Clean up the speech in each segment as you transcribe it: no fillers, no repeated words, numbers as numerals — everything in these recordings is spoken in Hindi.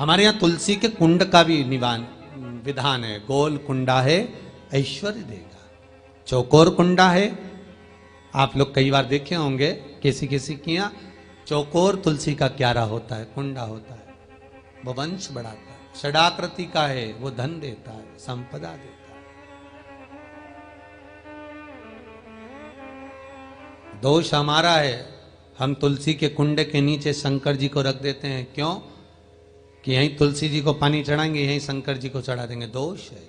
हमारे यहाँ तुलसी के कुंड का भी विधान है। गोल कुंडा है ऐश्वर्य देगा, चौकोर कुंडा है। आप लोग कई बार देखे होंगे किसी किसी के यहाँ चौकोर तुलसी का क्यारा होता है, कुंडा होता है, वो वंश बढ़ाता है। षडाकृति का है, वो धन देता है, संपदा देता है। दोष हमारा है, हम तुलसी के कुंड के नीचे शंकर जी को रख देते हैं। क्यों? कि यहीं तुलसी जी को पानी चढ़ाएंगे, यहीं शंकर जी को चढ़ा देंगे। दोष है।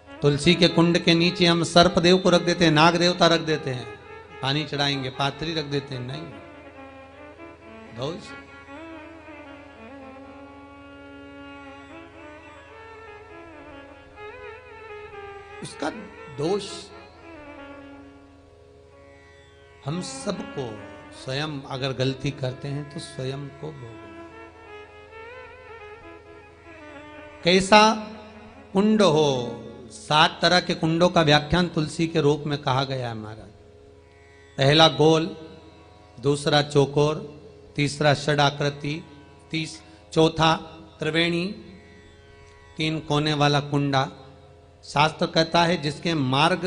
तुलसी के कुंड के नीचे हम सर्पदेव को रख देते हैं, नाग देवता रख देते हैं, पानी चढ़ाएंगे, पात्री रख देते हैं। नहीं, दोष। उसका दोष हम सबको, स्वयं अगर गलती करते हैं तो स्वयं को भोगना। कैसा कुंड हो, 7 तरह के कुंडों का व्याख्यान तुलसी के रूप में कहा गया है महाराज। पहला गोल, दूसरा चौकोर, तीसरा षडाकृति, चौथा त्रिवेणी, 3 कोने वाला कुंडा। शास्त्र कहता है जिसके मार्ग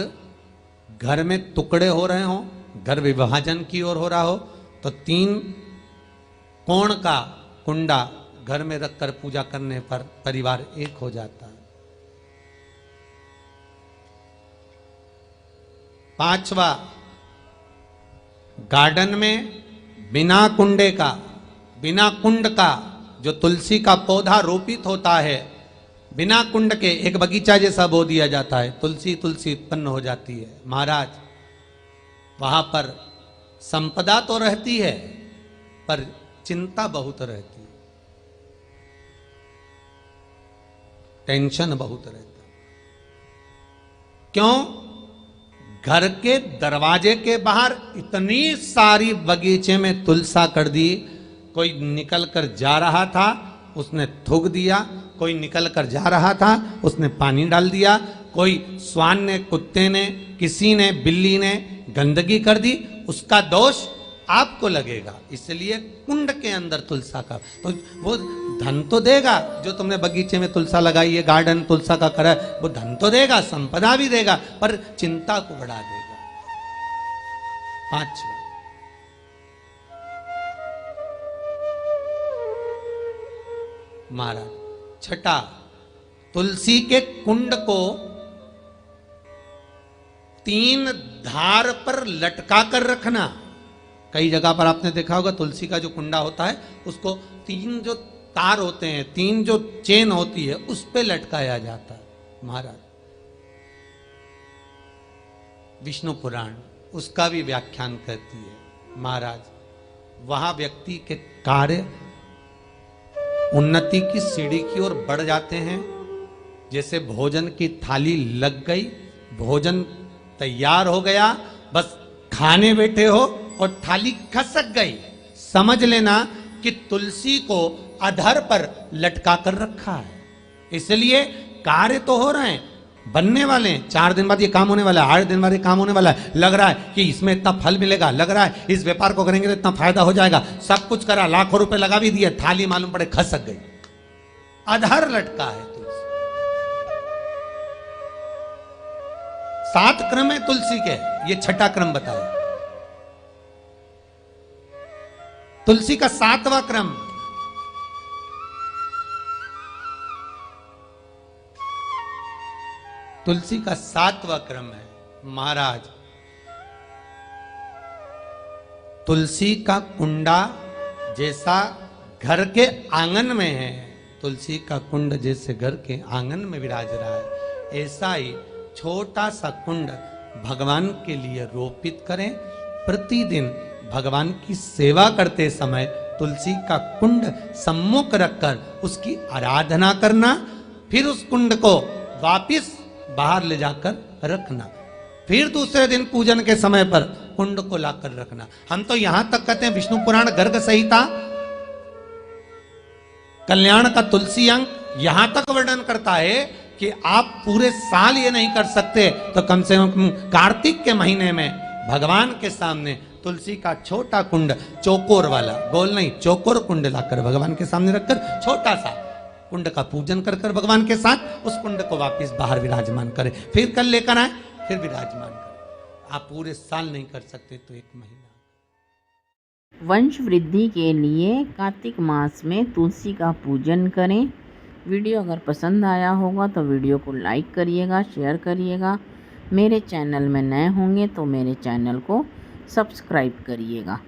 घर में टुकड़े हो रहे हो, घर विभाजन की ओर हो रहा हो, तो 3 कोण का कुंडा घर में रखकर पूजा करने पर परिवार एक हो जाता है। 5वां, गार्डन में बिना कुंडे का, बिना कुंड का जो तुलसी का पौधा रोपित होता है, बिना कुंड के एक बगीचा जैसा बो दिया जाता है, तुलसी तुलसी उत्पन्न हो जाती है। महाराज, वहां पर संपदा तो रहती है पर चिंता बहुत रहती है, टेंशन बहुत रहता है। क्यों? घर के दरवाजे के बाहर इतनी सारी बगीचे में तुलसा कर दी। कोई निकल कर जा रहा था, उसने थूक दिया। कोई निकल कर जा रहा था, उसने पानी डाल दिया। कोई श्वान ने, कुत्ते ने, किसी ने, बिल्ली ने गंदगी कर दी, उसका दोष आपको लगेगा। इसलिए कुंड के अंदर तुलसा का, तो वो धन तो देगा। जो तुमने बगीचे में तुलसा लगाई है, गार्डन तुलसा का करा, वो धन तो देगा, संपदा भी देगा, पर चिंता को बढ़ा देगा। 5वां, महाराज। 6, तुलसी के कुंड को 3 धार पर लटका कर रखना। कई जगह पर आपने देखा होगा तुलसी का जो कुंडा होता है उसको 3 जो तार होते हैं, 3 जो चेन होती है, उस पे लटकाया जाता है। महाराज, विष्णु पुराण उसका भी व्याख्यान करती है। महाराज, वहां व्यक्ति के कार्य उन्नति की सीढ़ी की ओर बढ़ जाते हैं। जैसे भोजन की थाली लग गई, भोजन तैयार हो गया, बस खाने बैठे हो और थाली खसक गई, समझ लेना कि तुलसी को अधर पर लटका कर रखा है। इसलिए कार्य तो हो रहे हैं, बनने वाले हैं। 4 दिन बाद ये काम होने वाला है, 8 दिन बाद ये काम होने वाला है। लग रहा है कि इसमें इतना फल मिलेगा, लग रहा है इस व्यापार को करेंगे तो इतना फायदा हो जाएगा। सब कुछ करा, लाखों रुपए लगा भी दिए, थाली मालूम पड़े खसक गई। अधर लटका है तुलसी। 7 क्रम है तुलसी के, ये 6ठा क्रम बताया। तुलसी का 7वां क्रम, तुलसी का 7वां क्रम है। महाराज, तुलसी का कुंडा जैसा घर के आंगन में है, तुलसी का कुंड जैसे घर के आंगन में विराज रहा है, ऐसा ही छोटा सा कुंड भगवान के लिए रोपित करें। प्रतिदिन भगवान की सेवा करते समय तुलसी का कुंड सम्मुख रखकर उसकी आराधना करना, फिर उस कुंड को वापिस बाहर ले जाकर रखना, फिर दूसरे दिन पूजन के समय पर कुंड को लाकर रखना। हम तो यहां तक कहते हैं, विष्णु पुराण गर्ग संहिता कल्याण का तुलसी अंक यहां तक वर्णन करता है कि आप पूरे साल ये नहीं कर सकते तो कम से कम कार्तिक के महीने में भगवान के सामने तुलसी का छोटा कुंड, चौकोर वाला, गोल नहीं, चौकोर कुंड लाकर भगवान के सामने रखकर छोटा सा कुंड का पूजन कर कर भगवान के साथ उस कुंड को वापस बाहर विराजमान करें, फिर कल लेकर आए, फिर विराजमान करें। आप पूरे साल नहीं कर सकते तो 1 महीना। वंश वृद्धि के लिए कार्तिक मास में तुलसी का पूजन करें। वीडियो अगर पसंद आया होगा तो वीडियो को लाइक करिएगा, शेयर करिएगा। मेरे चैनल में नए होंगे तो मेरे चैनल को सब्सक्राइब करिएगा।